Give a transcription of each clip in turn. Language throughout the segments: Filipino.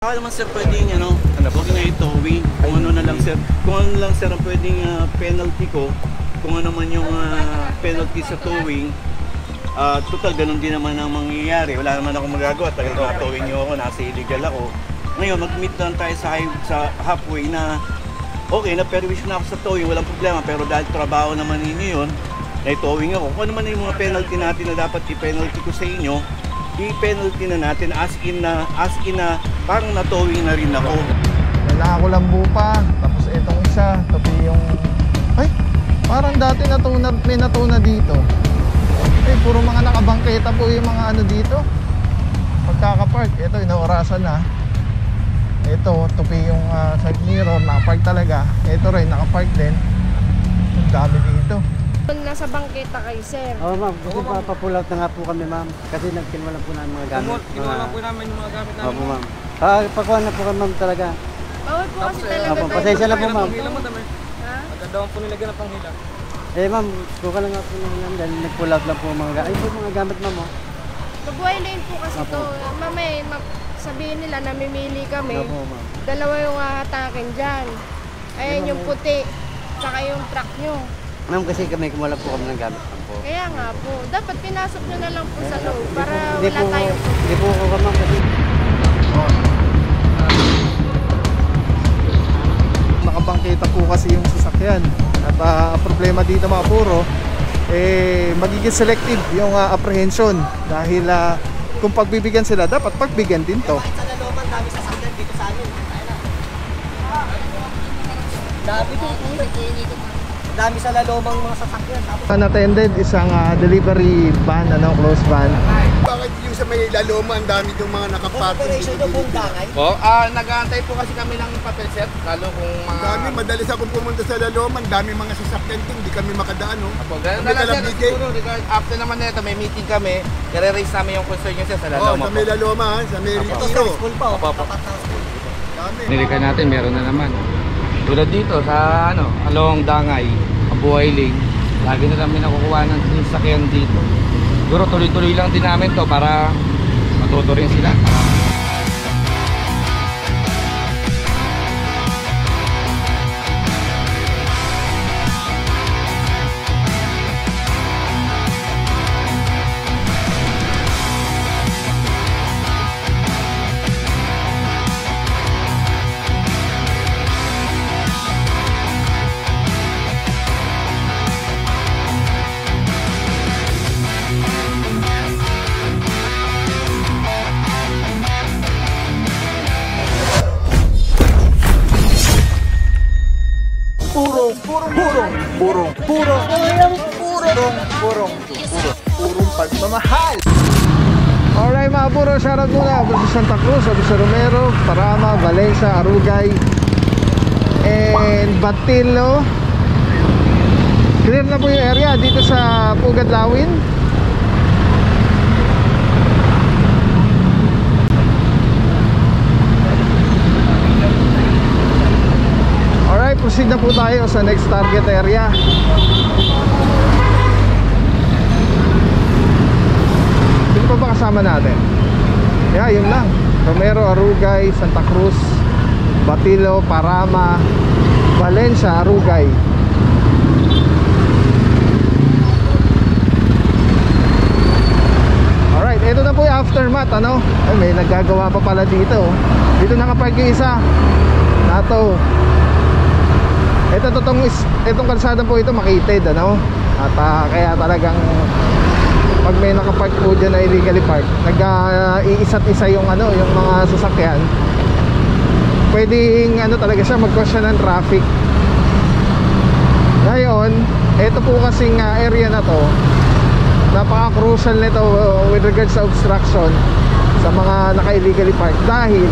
Baka naman sir pwedeng huwag na itowing. Kung ano na lang sir. Kung ano lang sir ang pwedeng penalty ko. Kung ano man yung penalty sa towing. Total ganun din naman ang mangyayari. Wala naman ako magagawa. Talagang na-towing nyo ako. Nasa illegal ako. Ngayon mag-meet lang tayo sa halfway na okay, na-permission na ako sa towing. Walang problema. Pero dahil trabaho naman ninyo yun, na-towing ako. Kung ano man yung mga penalty natin na dapat i-penalty ko sa inyo, i-penalty na natin as in na parang na-towing na rin ako. Wala ako lambu pa. Tapos itong isa, tabi yung... Ay, parang dati may natuna dito. Ay, puro mga nakabangketa po yung mga ano dito. Pagkakapark, ito, inaorasan na. Ito, tupi yung side mirror, nakapark talaga. Ito rin, nakapark din. Ang dami dito. Nasa bangketa kayo, sir. Oo, ma'am. Kasi papull out na nga po kami, ma'am. Kasi nagkinuha lang po namin mga gamit. Kinuha lang po namin yung mga gamit namin. Opo, ma'am. Pagkuha na po kami, ma'am, talaga. Bawal po kasi talaga. Opo, pasensya na po, ma'am. Ha? Magandang po nilagyan ng panghila. Ma'am, kuha lang nga po namin dahil nag-pull out lang po mga gamit. Ay, po mga gamit, ma'am, oh. Mag-wire lane po kasi to. Mamay, sabihin nila, namimili kami. Opo, ma'am. Dalawa yung hahatakin dyan. Ayan yung puti. Saka yung truck nyo. Ma'am, kasi kumuha lang po kami ng gamit, ma'am, po. Kaya nga po. Dapat pinasok nyo na lang po sa loob para Hindi wala tayong... Hindi po ako, ma'am, kasi... Nakabangketa po kasi yung sasakyan. At problema dito mga puro, magiging selective yung apprehension. Dahil kung pagbibigyan sila, dapat pagbigyan din to. Sa Laloman, dami sasakyan dito sa amin. Dami po. Dami sa Lalomang mga sasakyan. Unattended, isang delivery van, close van. Bakit yung sa may Laloma, ang dami yung mga nakaparking Operation dito? do Bundangay? Nag-aantay po kasi kami ng papel set, lalo kung mga... Dami, madalas akong pumunta sa Laloma, ang dami mga sasakyan din, hindi kami makadaan, no? Apo, ganun na lang sir, siguro, after naman nito, may meeting kami, nire-raise namin yung concern nyo sir sa Laloma sa may Laloma, sa may Ito Retiro. sa school pa, Opo. tapat ng school. Dami. Nilikan natin, meron na naman. Tulad dito sa along Dangay, Kabuhay Lane, lagi na namin nakukuha ng sasakyan dito. Siguro tuloy-tuloy lang din namin to para matuto rin sila. Purong pagmamahal. Alright mga puro, shoutout muna sa Santa Cruz, sa Romero, Parama, Valencia, Arugay and Batilo. Clear na po yung area dito sa Pugad Lawin. Alright, proceed na po tayo sa next target area. Sino pa ba kasama natin? Yeah, yun lang. Romero, Arugay, Santa Cruz, Batilo, Parama, Valencia, Arugay. Alright, ito na po yung aftermath, Ay, may nagagawa pa pala dito. Dito nakapark yung isa. Nato. Itong kalsada po ito makitid, At kaya talagang pag may nakapark po dyan na illegally park, nag-iisa't isa yung yung mga sasakyan. Pwedeng talaga siya mag-cause ng traffic. Ngayon, ito po kasing area na to, napaka-crucial nito with regards sa obstruction sa mga naka-illegally park dahil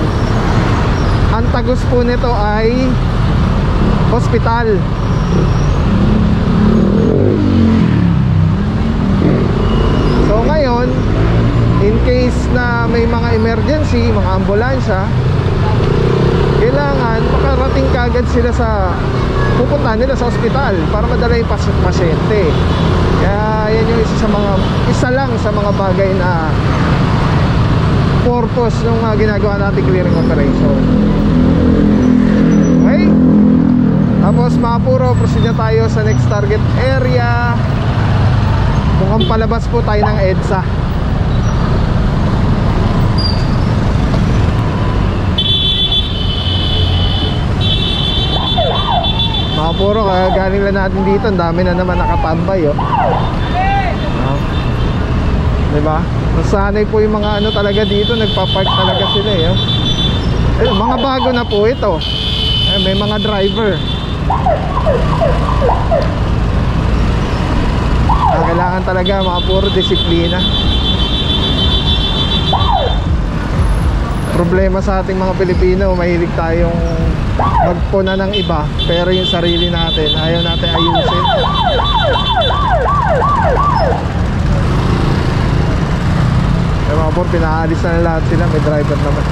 ang tagos po nito ay hospital. So ngayon, in case na may mga emergency, mga ambulansya, kailangan makarating kagad sila sa pupuntahan nila sa ospital para madala yung pasyente. Kaya yan yung isa lang sa mga bagay na purpose ng ginagawa natin clearing operation. Okay? Tapos mga puro, proceed na tayo sa next target area. Mukhang palabas po tayo ng EDSA. Mga puro, kaya galing lang natin dito. Ang dami na naman nakatambay, oh. Diba? Nasanay po yung mga ano talaga dito. Nagpa-park talaga sila, eh, oh. Ayun, mga bago na po ito. May mga driver. Kailangan talaga mga puro disiplina. Problema sa ating mga Pilipino, mahilig tayong magpuna ng iba, pero yung sarili natin ayaw natin ayusin. Kaya mga puro, pinaalis na lahat sila. May driver naman.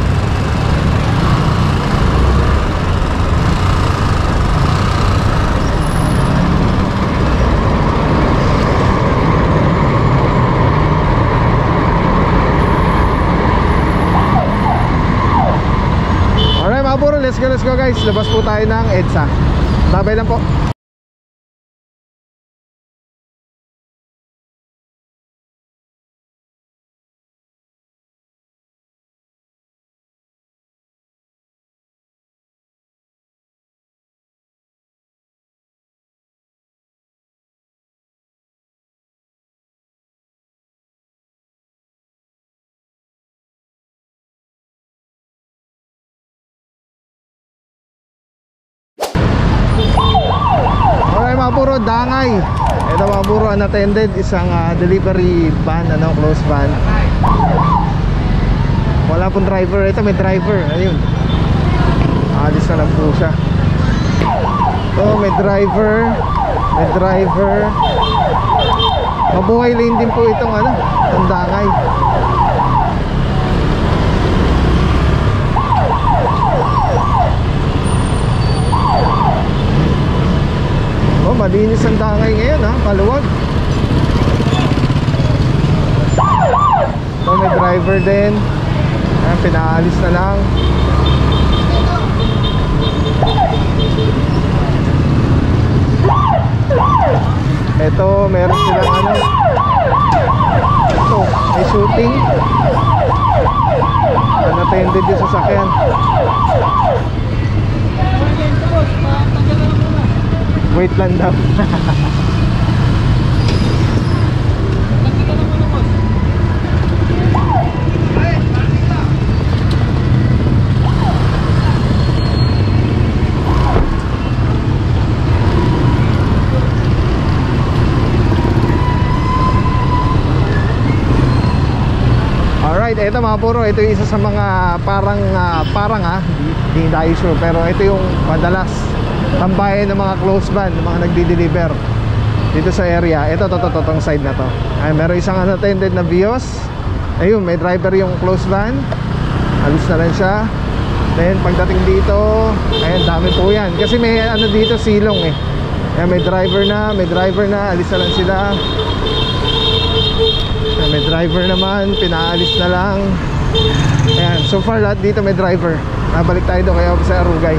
Let's go guys, labas po tayo ng EDSA. Babay lang po. Puro Dangay. Ito mga puro unattended, isang delivery van, close van. Wala pong driver. Ito may driver, ayun. Alis na lang po siya. Ito may driver. May driver. Mabuhay lane din po itong itong Dangay. Oh, malinis ang Dangay ngayon, maluwag. So, may driver din. Ayan, pinaalis na lang. Ito, meron silang ito, may shooting. Unattended yung sasakyan. Wait lang daw. Alright, ito mga puro, ito yung isa sa mga parang hindi tayo sure, pero ito yung madalas tambayan ng mga close van, ng mga nagdi-deliver dito sa area. Ito, tong side na to. Ay, meron isang unattended na Vios. Ayun, may driver yung close van. Alis na lang siya. Then, pagdating dito, ayun, dami po yan. Kasi may dito, silong eh. Ayan, may driver na. Alis na lang sila. Ayan, may driver naman. Pinaalis na lang. Ayan, so far lahat dito may driver. Nabalik tayo doon kaya sa Arugay.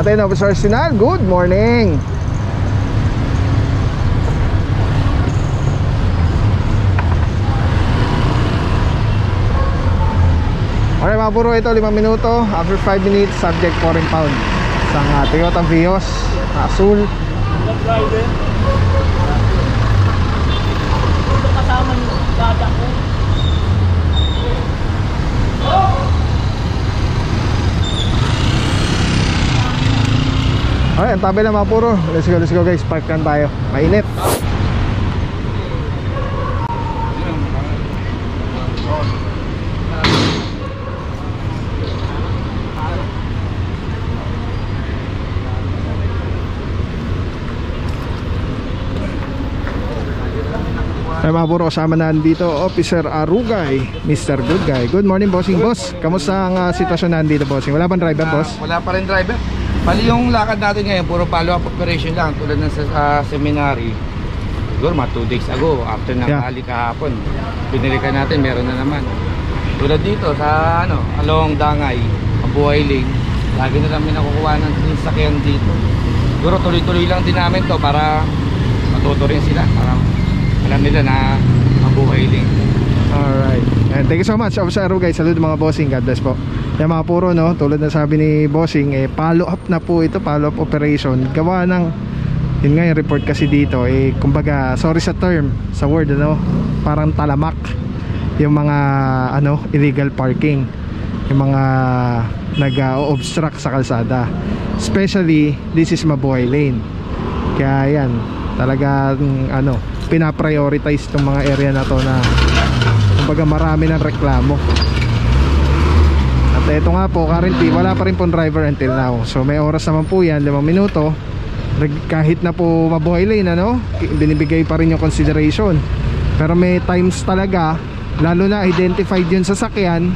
Natin, Officer Sinal, good morning. Okay mga puro, ito 5 minuto. After 5 minutes, subject for impound. Isang Toyota Vios Azul. Driver. Ito kasama yung dada ko. Okay, Alright, ang tabi lang mga puro. Let's go guys, park lang tayo. Mainit. Ay mga puro, kasama na dito Officer Arugay, Mr. Good Guy. Good morning bossing. Boss, kamusta ang sitwasyon na dito bossing? Wala bang driver boss? Wala pa rin driver. Bali yung lakad natin ngayon, puro follow-up operation lang. Tulad ng seminary. Siguro mga 2 days ago, after ng kali kahapon, binilikan natin, meron na naman. Tulad dito sa along Dangay, Abuhailing, lagi na namin nakukuha ng sasakyan dito. Siguro tuloy-tuloy lang din namin to para matuto rin sila, para alam nila na Abuhailing. Alright, and thank you so much Officer Arugay. Saludo mga bossing, God bless po. Yung mga puro tulad na sabi ni bossing, follow up na po ito, follow up operation. Gawa ng, yun nga yung report kasi dito, kumbaga, sorry sa term, sa word parang talamak yung mga illegal parking, yung mga nag-obstruct sa kalsada. Especially, this is Mabuhay Lane. Kaya yan, talagang pinaprioritize itong mga area na to na kumbaga marami ng reklamo. At ito nga po, currently wala pa rin pong driver until now. So may oras naman po yan, 5 minuto. Kahit na po Mabuhay Lane binibigay pa rin yung consideration. Pero may times talaga, lalo na identified yun sasakyan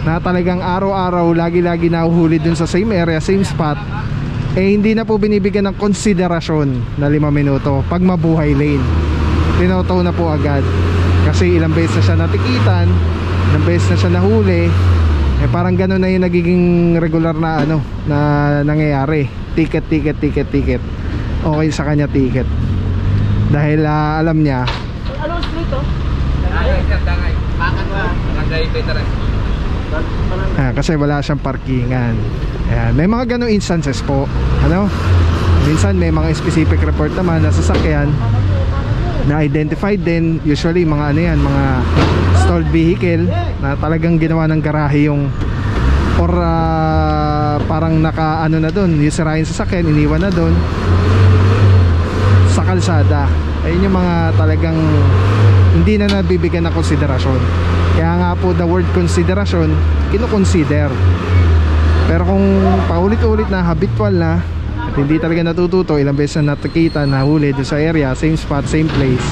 na talagang araw-araw lagi-lagi nahuhuli dun sa same area, same spot, hindi na po binibigyan ng konsiderasyon na 5 minuto pag Mabuhay Lane. Tinotaw na po agad kasi ilang beses na siya natikitan, ilang beses na siya nahuli. Parang gano'n na yung nagiging regular na na nangyayari. Ticket. Okay sa kanya ticket. Dahil alam niya. Anong street to? Dangay. Dangay veteran. Kasi wala siyang parkingan. Ayan. May mga ganong instances po. Minsan may mga specific report naman na sasakyan na identified din, usually mga mga stalled vehicle na talagang ginawa ng garahe yung or parang naka na doon, yung sirain sasakyan, iniwan na doon sa kalsada. Ayun yung mga talagang hindi na nabibigyan ng konsiderasyon. Kaya nga po the word consideration, kino-consider. Pero kung paulit-ulit na, habitual na, at hindi talaga natututo, ilang beses na natakita, nahuli doon sa area, same spot, same place,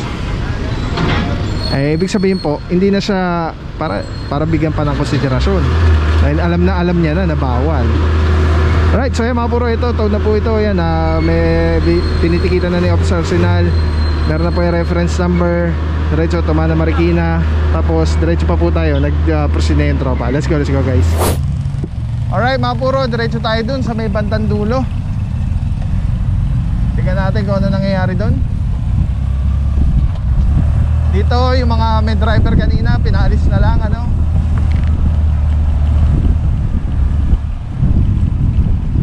ibig sabihin po, hindi na siya para bigyan pa ng konsiderasyon. Dahil alam niya na bawal. Alright, so yan mga puro, ito, tawag na po ito. Yan, may tinitikitan na ni Officer Sinal. Meron na po yung reference number. Diretso, Tumana Marikina. Tapos, diretso pa po tayo. Nag-proceed na yung tropa. Let's go guys. Alright mga puro, diretso tayo dun sa may bandang dulo. Tingnan natin kung ano nangyayari doon. Dito yung mga may driver kanina, pinaalis na lang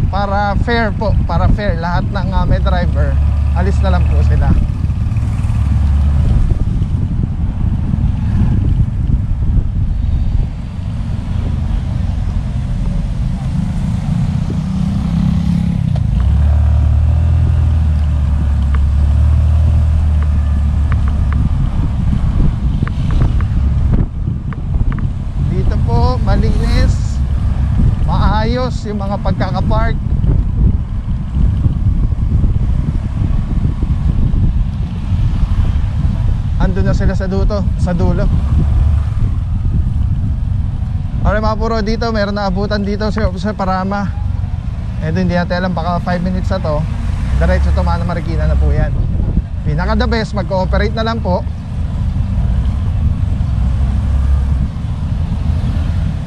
para fair po, para fair lahat ng may driver, alis na lang po sila. Malinis, maayos yung mga pagkakapark. Andun na sila sa dulo. Alright mga puro, dito meron na abutan dito si Officer Parama. Hindi natin alam, baka 5 minutes na to. Diretso Tumana Marikina na po yan. Pinaka the best, mag-cooperate na lang po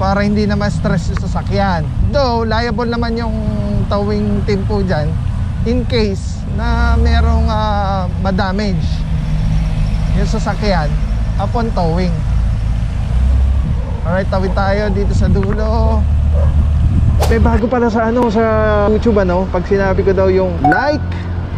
para hindi na ma-stress yung sasakyan. Though, liable naman yung towing team po dyan in case na merong ma-damage yung sasakyan upon towing. Alright, tawid tayo dito sa dulo. May bago pala sa sa YouTube pag sinabi ko daw yung like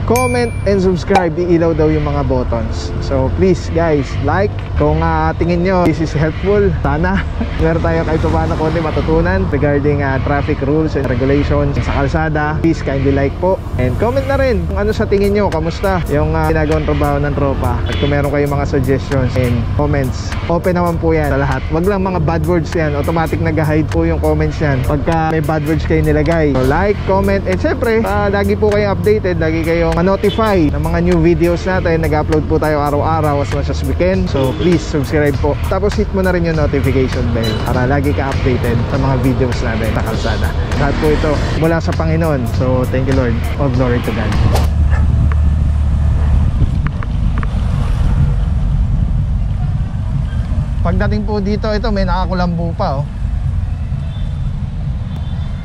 comment, and subscribe. Iilaw daw yung mga buttons. So please guys, like kung tingin nyo this is helpful. Sana meron tayo kahit paano konti matutunan regarding traffic rules and regulations sa kalsada. Please kindly like po, and comment na rin kung ano sa tingin nyo, kamusta yung ginagawang trabaho ng tropa. At kung meron kayong mga suggestions and comments, open naman po yan sa lahat. Wag lang mga bad words yan, automatic nag-hide po yung comments yan pagka may bad words kayo nilagay. So like, comment, and syempre lagi po kayong updated, lagi kayong notify ng mga new videos natin. Nag-upload po tayo araw-araw as much as we can. So please subscribe po, tapos hit mo na rin yung notification bell para lagi ka updated sa mga videos natin sa kalsada. Lahat po ito mula sa Panginoon. So thank you Lord, all glory to God. Pagdating po dito, ito may nakakulambo pa oh.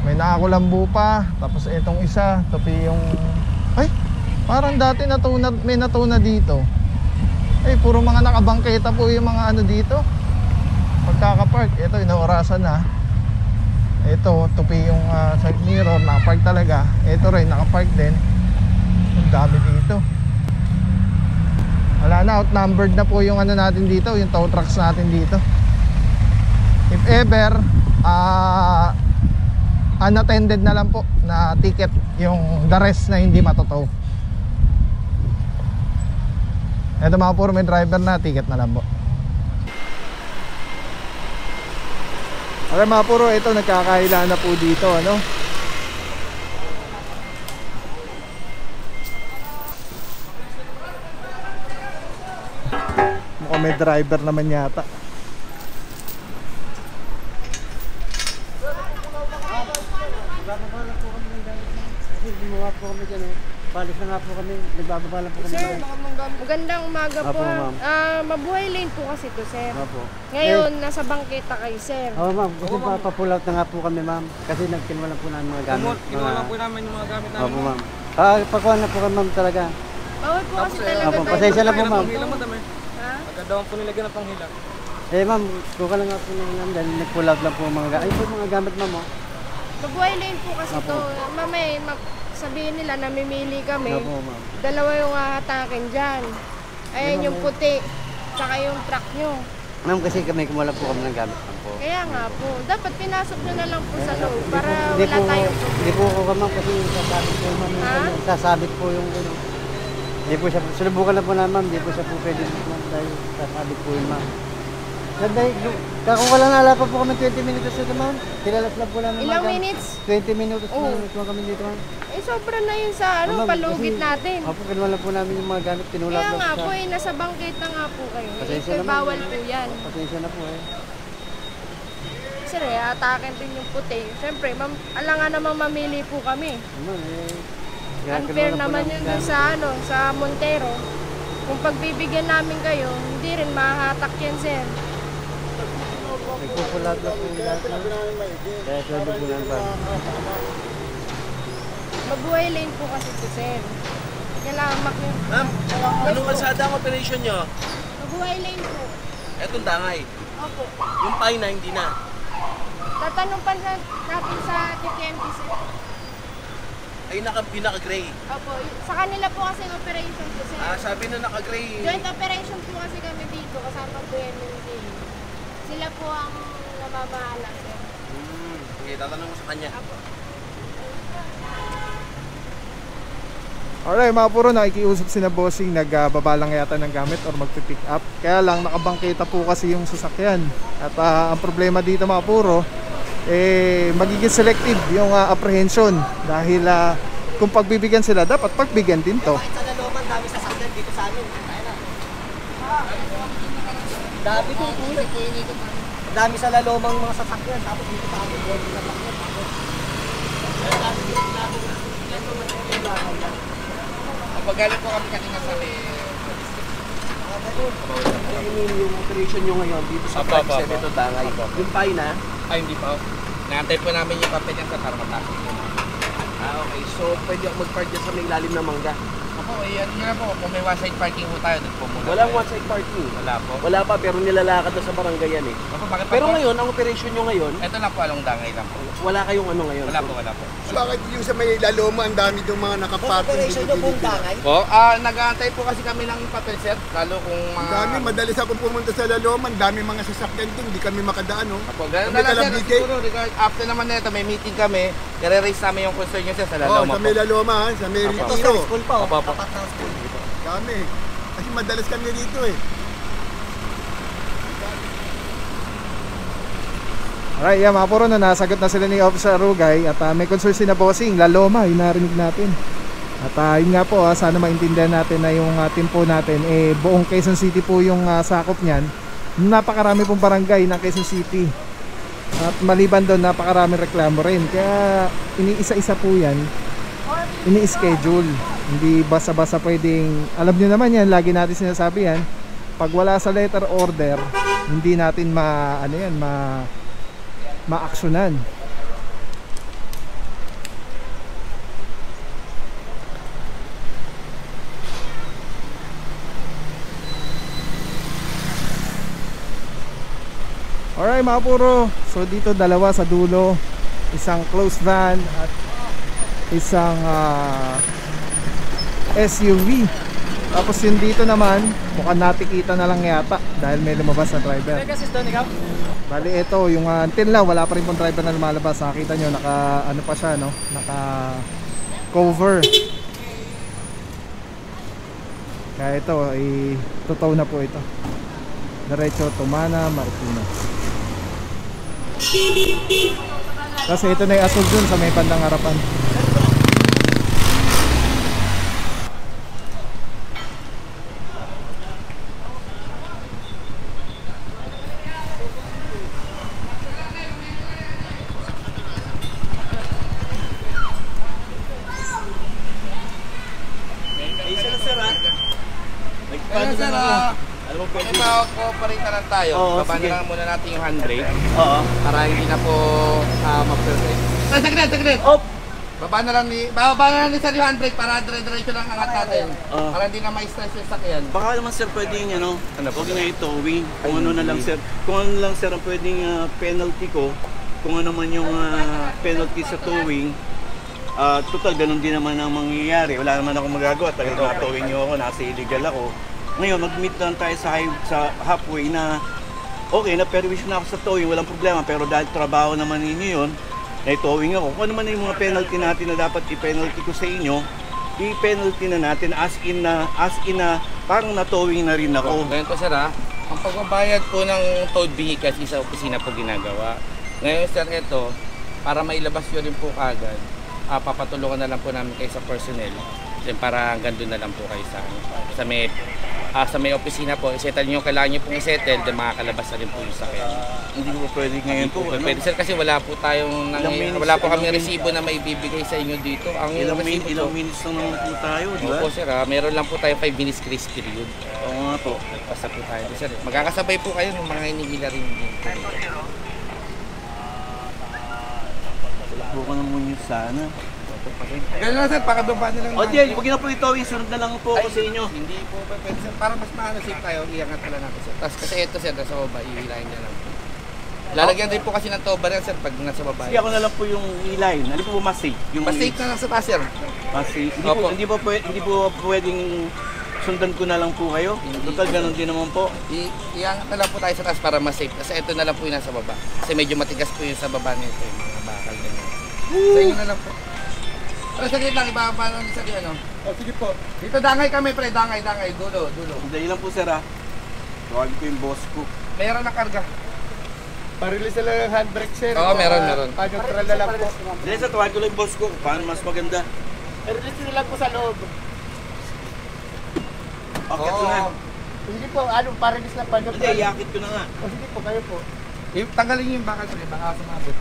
May nakakulambo pa. Tapos itong isa, topi yung... Ay, parang dati natuna, may natuna dito. Ay, puro mga nakabangketa po yung mga ano dito. Pagkakapark, ito inaorasan na. Ito, topi yung side mirror, nakapark talaga. Ito rin, nakapark din. Ang dami dito. Wala na, outnumbered na po yung ano natin dito, yung tow trucks natin dito. If ever unattended na lang po na ticket yung the rest na hindi matotow. Ito mga puro may driver na ticket na lang po. Okay mga puro, ito nagkakaila na po dito ano. Mukhang may driver naman yata. Gumawa po kami dyan eh. Palis na nga po kami. Nagbababa lang po kami. Sir, magandang umaga po. Apo, ma'am. Mabuhay lane po kasi to, sir. Apo. Ngayon, nasa bangketa kayo, sir. Oo ma'am, kasi papull out na nga po kami ma'am. Kasi nagkinuha lang po namin mga gamit. Kinuha lang po namin yung mga gamit namin. Opo ma'am. Pakuha na po kami ma'am talaga. Bawal po kasi talaga Apo, tayo. pasensya na po ma'am. Ha? Pagkadawan po nilagyan ng panghila. Eh ma'am, kuha lang nga po namin dahil nag-pull out lang po mga gamit. Ay po mga gamit ma'am oh. Mabuhay lane po kasi Apo. to. Mamay, sabihin nila namimili kami. Opo ma'am. Dalawa yung hahatakin dyan. Ayan yung puti. Tsaka yung truck nyo. Ma'am kasi kami kumuha lang po kami ng gamit ma'am po. Kaya nga po. Dapat pinasok nyo na lang po sa loob para Hindi wala po, tayong hindi po ako ma'am kasi sasabit po ma'am. Ha? Sasabit po yung ano. Hindi po siya, sinubukan na po na ma'am, hindi po siya po pwede ma'am dahil sasabit po yun ma'am. Dahil, kung wala na pa po kami 20 minutes dito ma'am. Kilalas lang po namin Ilang ma'am. minutes? 20 minutes Oo. na kami dito ma'am. Eh, sobra na yun sa Ma'am, palugit kasi- natin. Opo, kinuha lang po namin yung mga gamit, tinulak Kaya lang nga sa... po nasa bangketa nga po kayo. Pasensya Eh, na, ma'am. bawal po yan. Pasensya na po eh. Sir, atakin din yung puti. Siyempre, alangan namang mamili po kami. Naman eh. Unfair naman yun dun sa, sa Montero. Kung pagbibigyan namin kayo, hindi rin mahahatak yan, sir. Nagpupulat na po yung lahat ma'am. Kaya sabi po lang ba? Mabuhay lane po kasi ito, sir. Kailangan Ma'am, anong kalsada ang operation nyo? Mabuhay lane po. Etong dangay. Opo. Yung pine na hindi na. Tatanong pa natin sa TTNT, sir. Ay pinaka-gray. Opo. Sa kanila po kasi ang operation po, sir. Sabi na naka-gray. Joint operation po kasi kami dito kasama po yan yung team. Sila po ang namamahala, sir. Okay, tatanong mo sa kanya. Apo. Alright mga puro, nakikiusap si na bossing, nagbaba lang yata ng gamit or magpipick up. Kaya lang nakabangketa po kasi yung sasakyan. At ang problema dito mga puro, magiging selective yung apprehension. Dahil kung pagbibigyan sila, dapat pagbigyan din to. Kahit sa laloman, dami sasakyan dito sa amin. Dami po. Dami sa lalomang mga sasakyan. Tapos dito sa amin, dito sa sasakyan. Pagalit po kami kanina sa yung operation nyo ngayon dito sa Park 7 ito dangay. Yung pine na? Ay, hindi pa. Naantay po namin yung papel niya sa para matapos. Okay. So, pwede ako mag-park dyan sa may ilalim ng mangga. po, ano nyo na po, kung may one-side parking po tayo, doon po muna. Walang tayo. one-side parking. Wala po. Wala pa, pero nilalakad na sa barangay yan eh. Opo, bakit Pero po? ngayon, ang operation nyo ngayon, Ito lang po, along dangay lang po. wala kayong ano ngayon. Wala po, wala po. Bakit yung sa may Laloma, ang dami yung mga nakaparking Operation nyo pong dangay? Po, nag-aantay po kasi kami ng papel, sir. Lalo kung Ang dami, madalas ako pumunta sa Laloma, ang dami mga sasakyan din, hindi kami makadaan, no? Apo, ganun May na lang, sir. kalabite. Siguro, after naman nito, may meeting kami. Kare-raise namin yung concern nyo, sir, sa Oh, Laloma sa po. may Laloma, ha? Sa may Apo. Ito Retiro. sa school pa, Opo, opo. tapat ng school. Dami. Kasi madalas kami rito eh. Alright, yeah, mga puro na nasagot na sila ni Officer Rugay at may concern si na Bossing, Laloma, yung narinig natin. At yun nga po, sana maintindihan natin na yung team po natin, buong Quezon City po yung sakop niyan. Napakarami pong barangay ng Quezon City. At maliban doon, napakaraming reklamo rin. Kaya iniisa-isa po yan, ini-schedule. Hindi basta-basta pwedeng, alam nyo naman yan, lagi natin sinasabi yan, pag wala sa letter order, hindi natin ma-aksyonan. Alright mga puro, so dito dalawa sa dulo, isang closed van at isang SUV. Tapos yung dito naman, mukhang natikita na lang yata dahil may lumabas na driver. Bali ito, yung until now, wala pa rin pong driver na lumalabas. Nakita nyo, naka ano pa siya, no? Naka cover. Kaya ito, totoo na po ito. Diretso Tumana, Marikina. Kasi ito na yung asog dun sa may bandang harapan. Isa na, sir, ha? Kaya, sir, Alam mo, kung pwede. ma-cooperate na lang tayo, Oo, baba sige. na lang muna natin yung handbrake Oo. para hindi na po ma-perfect. Saglit! Op! Bababa na lang ni sir yung handbrake para dire-diretso lang angat natin. Oo. Para hindi na ma-stress yung sakyan. Baka naman, sir, pwedeng, huwag na i-towing. Kung ano na lang, sir. Kung ano lang, sir, ang pwedeng penalty ko, kung ano man yung penalty sa towing, total, ganun din naman ang mangyayari. Wala naman ako magagawa. Tagal na towing nyo ako, nasa illegal ako. Ngayon, mag-meet lang tayo sa halfway na okay, na-permission na ako sa towing, walang problema. Pero dahil trabaho naman ninyo yun, na-towing ako. Kung ano man yung mga penalty natin na dapat i-penalty ko sa inyo, i-penalty na natin as in na parang na-towing na rin ako. Ngayon po, sir, ang pagbabayad po ng towed vehicles sa opisina po ginagawa. Ngayon, sir, ito, para mailabas nyo rin po kagad, papatulungan na lang po namin kayo sa personnel. Para hanggang doon na lang po kayo sa may opisina po. I-settle nyo, kailangan nyo pong i-settle, then makakalabas na rin po yung sakyan. Hindi ko pwede ngayon po. Pwede, sir, kasi wala po kami resibo na maibibigay sa inyo dito. Ang Ilang resibo minutes lang naman po tayo, di ba? Opo, sir, meron lang po tayo 5 minutes grace period. Oo nga po. Basta po tayo, sir. Magkakasabay po kayo ng mga hinihila rin dito. Buka naman yun sana. Ganun lang, sir, pakababa na lang. O di, huwag na po itowing, sunod na lang po ako sa inyo. Hindi po pwede, sir. Para mas safe tayo, iangat na lang natin, sir. Tapos kasi ito, sir, nasa baba, ihilahin niya lang po. Lalagyan din po kasi ng toba yan, sir, pag nasa baba. Sige, ako na lang po yung line. Hindi po mas safe. Mas safe na lang sa taas, sir. Mas safe. Opo. Hindi po pwedeng sundan ko na lang po kayo. Total, ganun din naman po. Iangat na lang po tayo sa taas para mas safe. Kasi ito na lang po yung nasa baba. Kasi medyo matigas po yung sa baba nito, yung mga bakal ganyan. Sa inyo na lang po. Pero saglit lang, ibaba lang sa ano. Sige po. Dito dangay kami, pre, dangay, dulo. Dahil lang po, sir, ha. Tawagin ko yung boss ko. Meron na karga. Parilis na lang ang handbrake, sir. Oo, meron. Neutral na lang po. Dahil sa tawagin ko lang yung boss ko, paano mas maganda. Release nyo lang po sa loob. Okay, ito na. Hindi po, parilis lang pa. Hindi, iakit ko na nga. Sige po, kayo po. Tanggalin niyo yung bakal, pre, baka sumabot.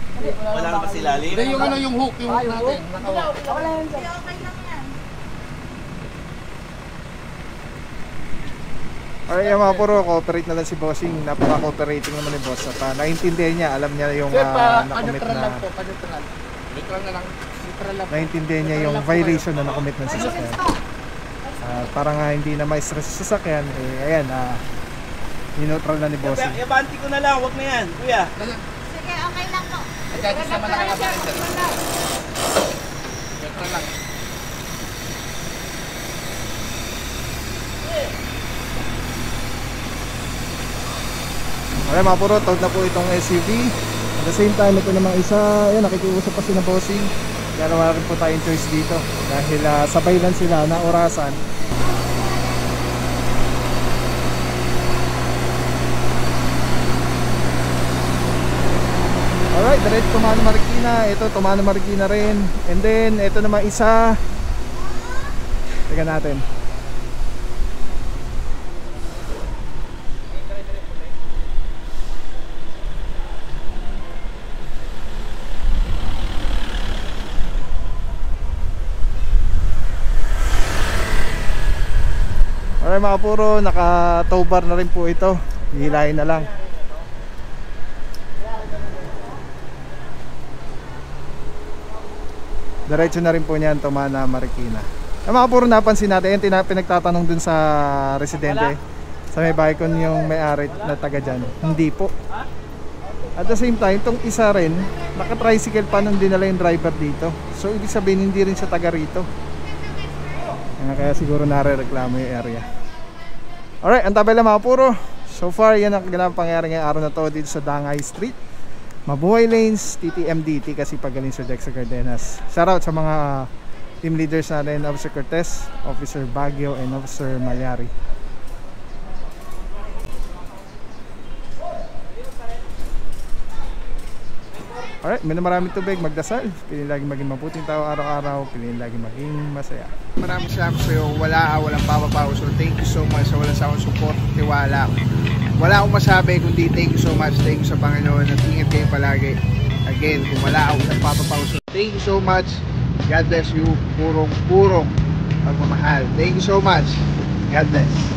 Wala na pa si Lali. Hindi, yung hook natin. Nakahook. Wala yan dyan. Alright, yung mga puro, cooperate na lang si Bossing. Napaka-cooperating naman ni Boss. At naiintindihan niya, alam niya yung Sir, nakomit neutral lang na, po, neutral. Neutral na lang. Neutral lang po. naiintindihan niya yung violation na nakomit ng sasakyan. Para nga hindi na ma-stress sa sasakyan, ayan, ni-neutral na ni bossing. Yabanti ko na lang, wag na yan, kuya. Sige, okay lang po. Adjust naman ang kabayan, sir. Neutral lang. Okay mga puro, tawag na po itong SUV. At the same time, ito namang isa, ayan, nakikiusap pa si na bossing. Kaya wala rin po tayong choice dito. Dahil sabay lang sila na orasan. Alright, diretso Tumano Marikina. Ito, Tumano Marikina rin. And then, ito naman isa. Teka natin. Alright mga puro, naka-tow bar na rin po ito. Hihilahin na lang. Diretso na rin po niyan, Tumana Marikina. Mga puro, napansin natin, yung pinagtatanong dun sa residente, sa may baykon yung may-ari na taga dyan. Hindi po. At the same time, itong isa rin, naka-tricycle pa nung dinala yung driver dito. So ibig sabihin, hindi rin siya taga rito. Kaya siguro nare-reklamo yung area. Alright, ang tabela mga puro. So far, yan ang ganang pangyari ngayong araw na to dito sa Dangay Street, Mabuhay Lanes, TTMDT kasi pagaling sa Dexter Cardenas. Shoutout sa mga team leaders natin, Officer Cortez, Officer Baguio, and Officer Malyari. Alright, maraming tubig, magdasal. Piliin lagi maging mabuting tao araw-araw. Piliin lagi maging masaya. Maraming salamat sa iyo. Walang papapaw. So thank you so much sa walang sawang support, tiwala. Wala akong masabi kundi thank you so much. Thank you sa Panginoon at ingat kayo palagi. Again, kung wala akong papapaw. So thank you so much. God bless you. Purong pagmamahal. Thank you so much. God bless.